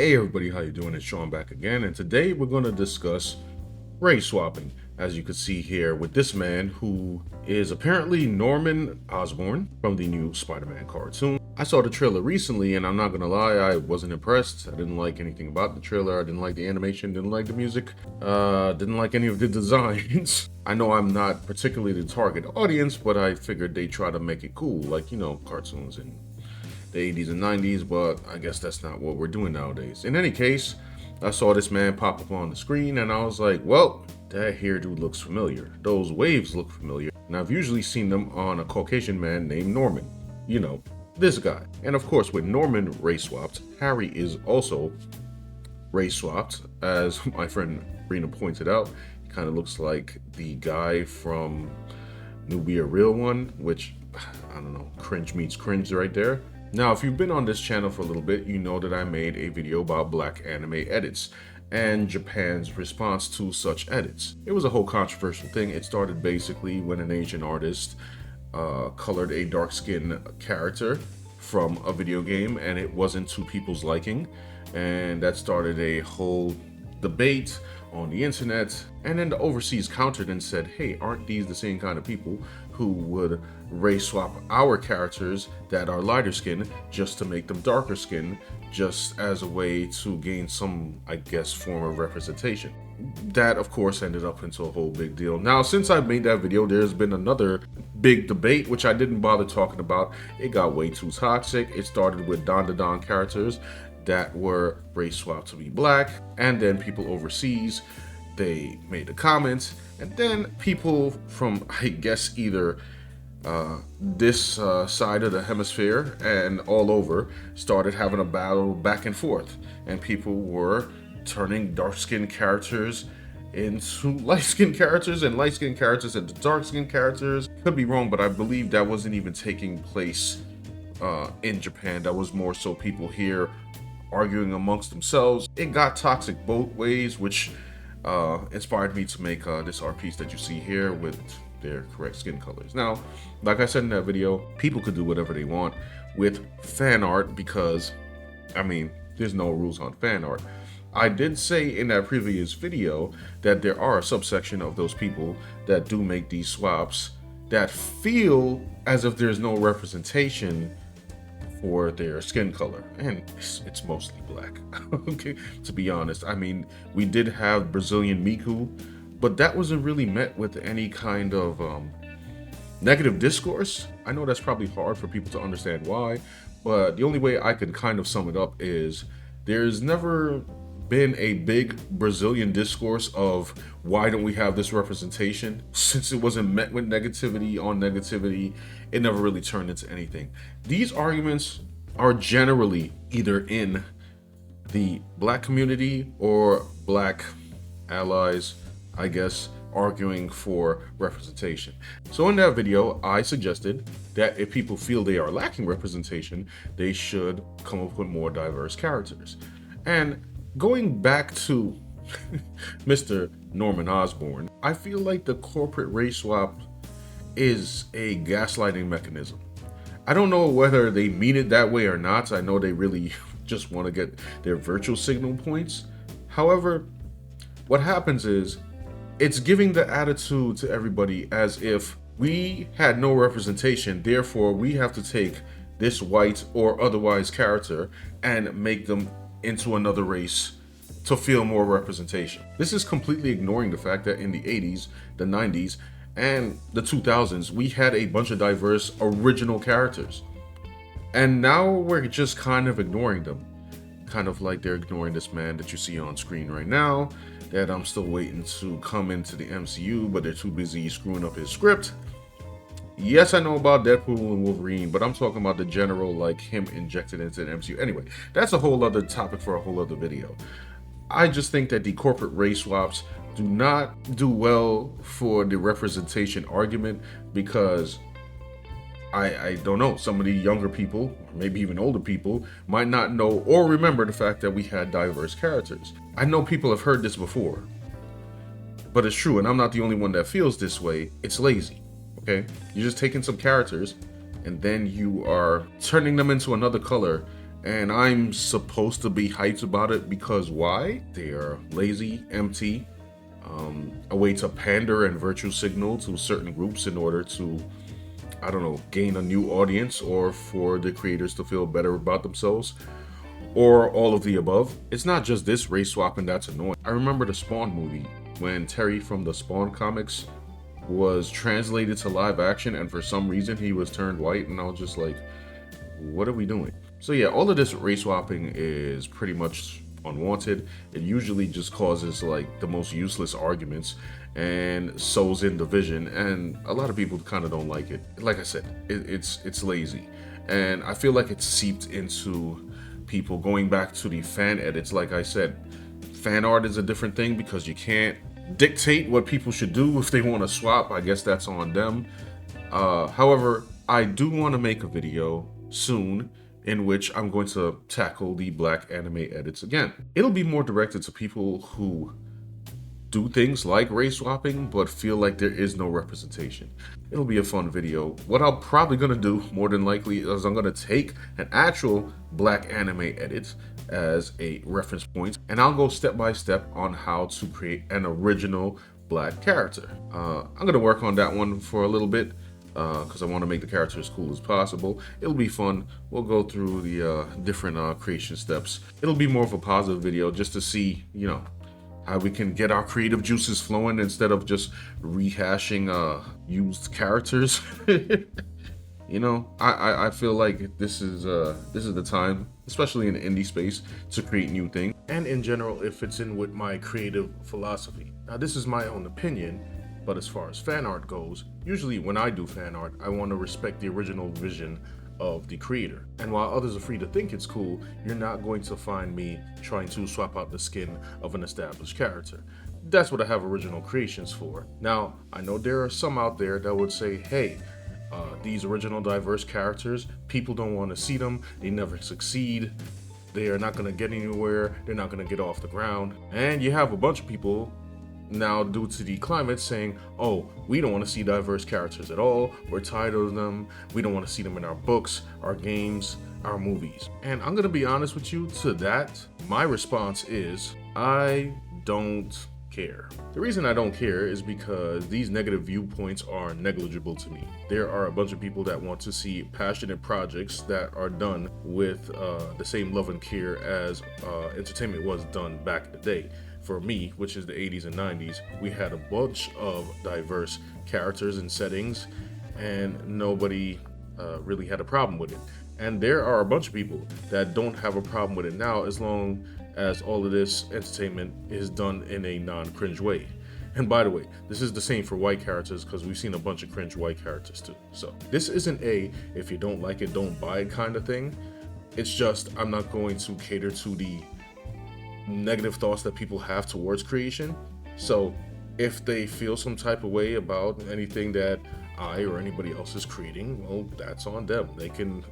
Hey everybody, how you doing? It's Sean back again, and today we're going to discuss race swapping, as you can see here with this man who is apparently Norman Osborn from the new Spider-Man cartoon. I saw the trailer recently, and I'm not going to lie, I wasn't impressed. I didn't like anything about the trailer. I didn't like the animation, didn't like the music, didn't like any of the designs. I know I'm not particularly the target audience, but I figured they try to make it cool, like, you know, cartoons and the 80s and 90s, but I guess that's not what we're doing nowadays. In any case, I saw this man pop up on the screen and I was like, well, that hairdo looks familiar. Those waves look familiar. And I've usually seen them on a Caucasian man named Norman. You know, this guy. And of course, with Norman race swapped, Harry is also race swapped. As my friend Rena pointed out, he kind of looks like the guy from New Be a Real One, which, I don't know, cringe meets cringe right there. Now, if you've been on this channel for a little bit, you know that I made a video about black anime edits and Japan's response to such edits. It was a whole controversial thing. It started basically when an Asian artist colored a dark-skinned character from a video game and it wasn't to people's liking, and that started a whole debate on the internet. And then the overseas countered and said, hey, aren't these the same kind of people who would race swap our characters that are lighter skin just to make them darker skin, just as a way to gain some, I guess, form of representation? That of course ended up into a whole big deal. Now, since I made that video, there's been another big debate which I didn't bother talking about. It got way too toxic. It started with Don characters that were race swapped to be black, and then people overseas, they made the comments, and then people from, I guess, either this side of the hemisphere and all over started having a battle back and forth, and people were turning dark-skinned characters into light-skinned characters and light-skinned characters into dark-skinned characters. Could be wrong, but I believe that wasn't even taking place in Japan. That was more so people here arguing amongst themselves. It got toxic both ways, which inspired me to make this art piece that you see here with their correct skin colors. Now, like I said in that video, people could do whatever they want with fan art because, I mean, there's no rules on fan art. I did say in that previous video that there are a subsection of those people that do make these swaps that feel as if there's no representation for their skin color, and it's mostly black. Okay, to be honest, I mean, we did have Brazilian Miku, but that wasn't really met with any kind of negative discourse. I know that's probably hard for people to understand why, but the only way I can kind of sum it up is there's never been a big Brazilian discourse of why don't we have this representation. Since it wasn't met with negativity on negativity, it never really turned into anything. These arguments are generally either in the black community or black allies, I guess, arguing for representation. So in that video, I suggested that if people feel they are lacking representation, they should come up with more diverse characters. And going back to Mr. Norman Osborn, I feel like the corporate race swap is a gaslighting mechanism. I don't know whether they mean it that way or not. I know they really just want to get their virtual signal points. However, what happens is it's giving the attitude to everybody as if we had no representation, therefore we have to take this white or otherwise character and make them into another race to feel more representation. This is completely ignoring the fact that in the 80s, the 90s, and the 2000s, we had a bunch of diverse original characters. And now we're just kind of ignoring them. Kind of like they're ignoring this man that you see on screen right now, that I'm still waiting to come into the MCU, but they're too busy screwing up his script. Yes, I know about Deadpool and Wolverine, but I'm talking about the general, like him injected into the MCU. Anyway, that's a whole other topic for a whole other video. I just think that the corporate race swaps do not do well for the representation argument because I don't know, some of the younger people, or maybe even older people, might not know or remember the fact that we had diverse characters. I know people have heard this before, but it's true, and I'm not the only one that feels this way. It's lazy. Okay, you're just taking some characters and then you are turning them into another color And I'm supposed to be hyped about it because why? They are lazy, empty, a way to pander and virtue signal to certain groups in order to, I don't know, gain a new audience or for the creators to feel better about themselves, or all of the above. It's not just this race swapping that's annoying. I remember the Spawn movie when Terry from the Spawn comics was translated to live action and for some reason he was turned white, and I was just like, what are we doing? So yeah, all of this race swapping is pretty much unwanted. It usually just causes like the most useless arguments and sows in division, and a lot of people kind of don't like it. Like I said, it's lazy, and I feel like it's seeped into people going back to the fan edits. Like I said, fan art is a different thing because you can't dictate what people should do. If they want to swap, I guess that's on them. However, I do want to make a video soon in which I'm going to tackle the black anime edits again. It'll be more directed to people who do things like race swapping but feel like there is no representation. It'll be a fun video. What I'm probably gonna do more than likely is I'm gonna take an actual black anime edit as a reference point, and I'll go step by step on how to create an original black character. I'm gonna work on that one for a little bit because I want to make the character as cool as possible. It'll be fun. We'll go through the different creation steps. It'll be more of a positive video just to see, you know, how we can get our creative juices flowing instead of just rehashing used characters. You know, I feel like this is the time, especially in the indie space, to create new things. And in general, it fits in with my creative philosophy. Now, this is my own opinion, but as far as fan art goes, usually when I do fan art, I want to respect the original vision of the creator. And while others are free to think it's cool, you're not going to find me trying to swap out the skin of an established character. That's what I have original creations for. Now, I know there are some out there that would say, hey, these original diverse characters, people don't want to see them, they never succeed, they are not going to get anywhere, they're not going to get off the ground. And you have a bunch of people now, due to the climate, saying, oh, we don't want to see diverse characters at all, we're tired of them, we don't want to see them in our books, our games, our movies. And I'm gonna be honest with you, to that, my response is, I don't care. The reason I don't care is because these negative viewpoints are negligible to me. There are a bunch of people that want to see passionate projects that are done with the same love and care as entertainment was done back in the day. For me, which is the 80s and 90s, we had a bunch of diverse characters and settings, and nobody really had a problem with it. And there are a bunch of people that don't have a problem with it now, as long as all of this entertainment is done in a non-cringe way. And by the way, this is the same for white characters, because we've seen a bunch of cringe white characters too. So this isn't a if you don't like it, don't buy it kind of thing. It's just I'm not going to cater to the negative thoughts that people have towards creation. So if they feel some type of way about anything that I or anybody else is creating, well, that's on them. They can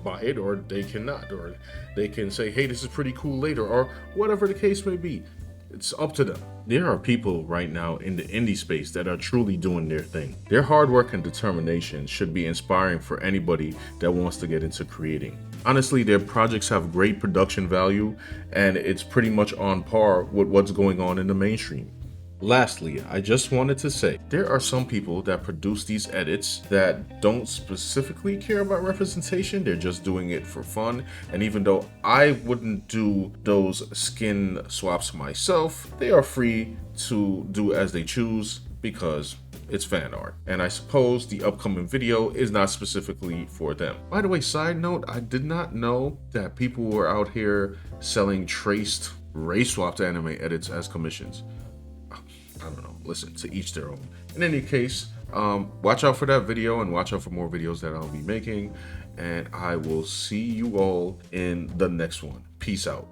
buy it or they cannot, or they can say, hey, this is pretty cool later, or whatever the case may be. It's up to them. There are people right now in the indie space that are truly doing their thing. Their hard work and determination should be inspiring for anybody that wants to get into creating. Honestly, their projects have great production value, and it's pretty much on par with what's going on in the mainstream. Lastly, I just wanted to say, there are some people that produce these edits that don't specifically care about representation, they're just doing it for fun, and even though I wouldn't do those skin swaps myself, they are free to do as they choose because it's fan art. And I suppose the upcoming video is not specifically for them. By the way, side note, I did not know that people were out here selling traced race swapped anime edits as commissions. I don't know, listen, to each their own. In any case, watch out for that video and watch out for more videos that I'll be making, and I will see you all in the next one. Peace out.